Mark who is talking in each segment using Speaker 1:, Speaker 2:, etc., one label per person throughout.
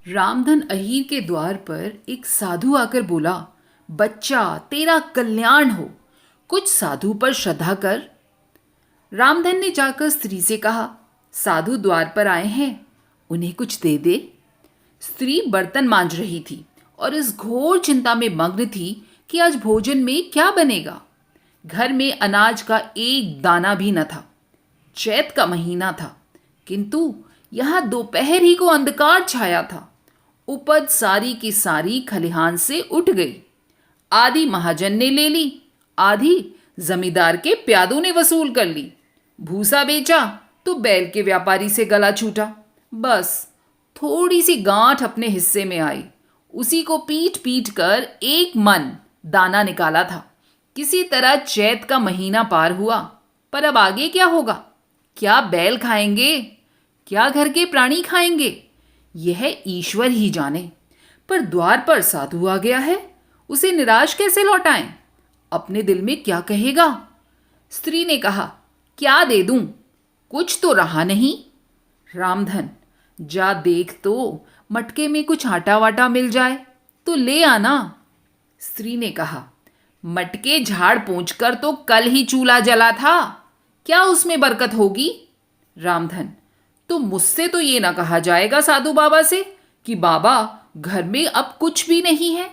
Speaker 1: रामधन अहीर के द्वार पर एक साधु आकर बोला, बच्चा तेरा कल्याण हो, कुछ साधु पर श्रद्धा कर। रामधन ने जाकर स्त्री से कहा, साधु द्वार पर आए हैं, उन्हें कुछ दे दे। स्त्री बर्तन मांज रही थी और इस घोर चिंता में मग्न थी कि आज भोजन में क्या बनेगा। घर में अनाज का एक दाना भी न था। चैत का महीना था, किंतु यहाँ दोपहर ही को अंधकार छाया था। उपज सारी की सारी खलिहान से उठ गई। आधी महाजन ने ले ली, आधी जमींदार के प्यादों ने वसूल कर ली। भूसा बेचा तो बैल के व्यापारी से गला छूटा। बस थोड़ी सी गांठ अपने हिस्से में आई, उसी को पीट पीट कर एक मन दाना निकाला था। किसी तरह चैत का महीना पार हुआ, पर अब आगे क्या होगा? क्या बैल खाएंगे, क्या घर के प्राणी खाएंगे, यह ईश्वर ही जाने। पर द्वार पर साधु आ गया है, उसे निराश कैसे लौटाएं? अपने दिल में क्या कहेगा? स्त्री ने कहा, क्या दे दूं, कुछ तो रहा नहीं। रामधन, जा देख तो, मटके में कुछ आटा वाटा मिल जाए तो ले आना। स्त्री ने कहा, मटके झाड़ पोंछ कर तो कल ही चूल्हा जला था, क्या उसमें बरकत होगी? रामधन, तो मुझसे तो ये ना कहा जाएगा साधु बाबा से कि बाबा घर में अब कुछ भी नहीं है,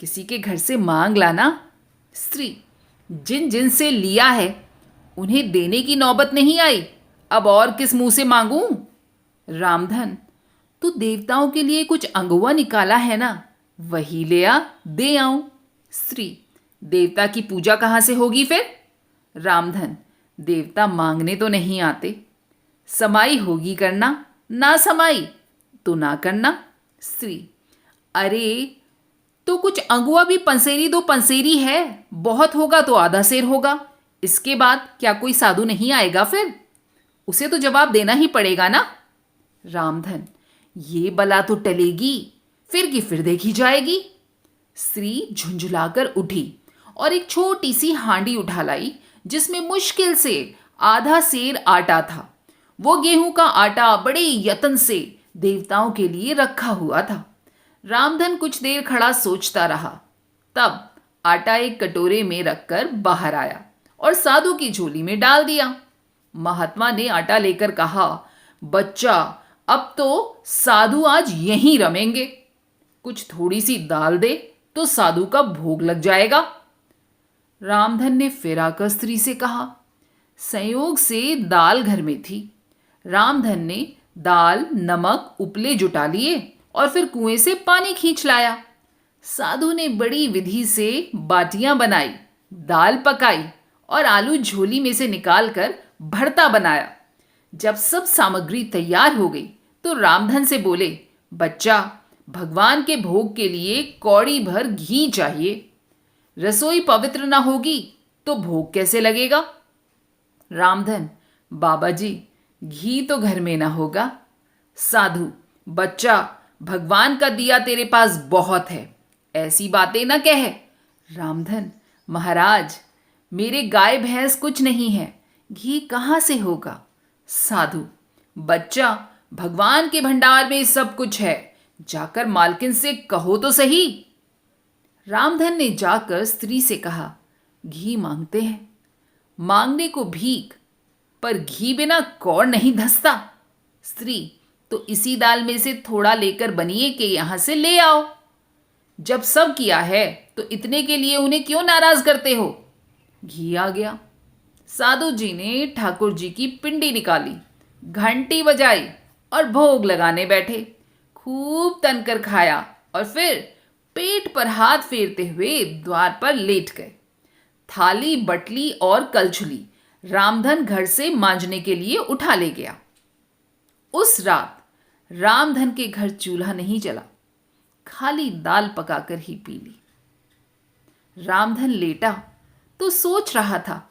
Speaker 1: किसी के घर से मांग लाना। स्त्री, जिन जिन से लिया है उन्हें देने की नौबत नहीं आई, अब और किस मुंह से मांगूं? रामधन, तो देवताओं के लिए कुछ अंगुआ निकाला है ना, वही ले आ, दे आऊं। स्त्री, देवता की पूजा कहाँ से होगी फिर? रामधन, देवता मांगने तो नहीं आते, समाई होगी करना, ना समाई तो ना करना। स्त्री, अरे तो कुछ अंगुआ भी पंसेरी दो, पंसेरी है, बहुत होगा तो आधा सेर होगा, इसके बाद क्या कोई साधु नहीं आएगा फिर? उसे तो जवाब देना ही पड़ेगा ना। रामधन, ये बला तो टलेगी, फिर की फिर देखी जाएगी। स्त्री झुंझुलाकर उठी और एक छोटी सी हांडी उठा लाई, जिसमें मुश्किल से आधा सेर आटा था। वो गेहूं का आटा बड़े यत्न से देवताओं के लिए रखा हुआ था। रामधन कुछ देर खड़ा सोचता रहा, तब आटा एक कटोरे में रखकर बाहर आया और साधु की झोली में डाल दिया। महात्मा ने आटा लेकर कहा, बच्चा अब तो साधु आज यहीं रमेंगे, कुछ थोड़ी सी दाल दे तो साधु का भोग लग जाएगा। रामधन ने फिर आकर स्त्री से कहा। संयोग से दाल घर में थी। रामधन ने दाल, नमक, उपले जुटा लिए और फिर कुएं से पानी खींच लाया। साधु ने बड़ी विधि से बाटियां बनाई, दाल पकाई और आलू झोली में से निकालकर भरता बनाया। जब सब सामग्री तैयार हो गई तो रामधन से बोले, बच्चा भगवान के भोग के लिए कौड़ी भर घी चाहिए, रसोई पवित्र ना होगी तो भोग कैसे लगेगा? रामधन, बाबा जी घी तो घर में ना होगा। साधु, बच्चा भगवान का दिया तेरे पास बहुत है, ऐसी बातें ना कह। रामधन, महाराज मेरे गाय भैंस कुछ नहीं है, घी कहाँ से होगा? साधु, बच्चा भगवान के भंडार में सब कुछ है, जाकर मालकिन से कहो तो सही। रामधन ने जाकर स्त्री से कहा, घी मांगते हैं। मांगने को भीख, पर घी बिना कौड़ नहीं धसता। स्त्री, तो इसी दाल में से थोड़ा लेकर बनिए कि यहां से ले आओ। जब सब किया है तो इतने के लिए उन्हें क्यों नाराज करते हो? घी आ गया। साधु जी ने ठाकुर जी की पिंडी निकाली, घंटी बजाई और भोग लगाने बैठे। खूब तनकर खाया और फिर पेट पर हाथ फेरते हुए द्वार पर लेट गए। थाली, बटली और कलछुली रामधन घर से मांजने के लिए उठा ले गया। उस रात रामधन के घर चूल्हा नहीं जला, खाली दाल पकाकर ही पी ली। रामधन लेटा तो सोच रहा था,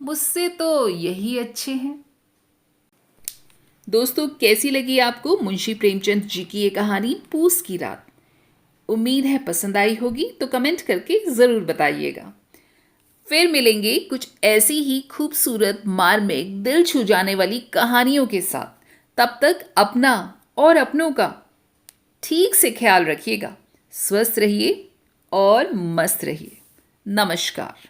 Speaker 1: मुझसे तो यही अच्छे हैं। दोस्तों, कैसी लगी आपको मुंशी प्रेमचंद जी की ये कहानी पूस की रात? उम्मीद है पसंद आई होगी, तो कमेंट करके ज़रूर बताइएगा। फिर मिलेंगे कुछ ऐसी ही खूबसूरत, मार्मिक, दिल छू जाने वाली कहानियों के साथ। तब तक अपना और अपनों का ठीक से ख्याल रखिएगा। स्वस्थ रहिए और मस्त रहिए। नमस्कार।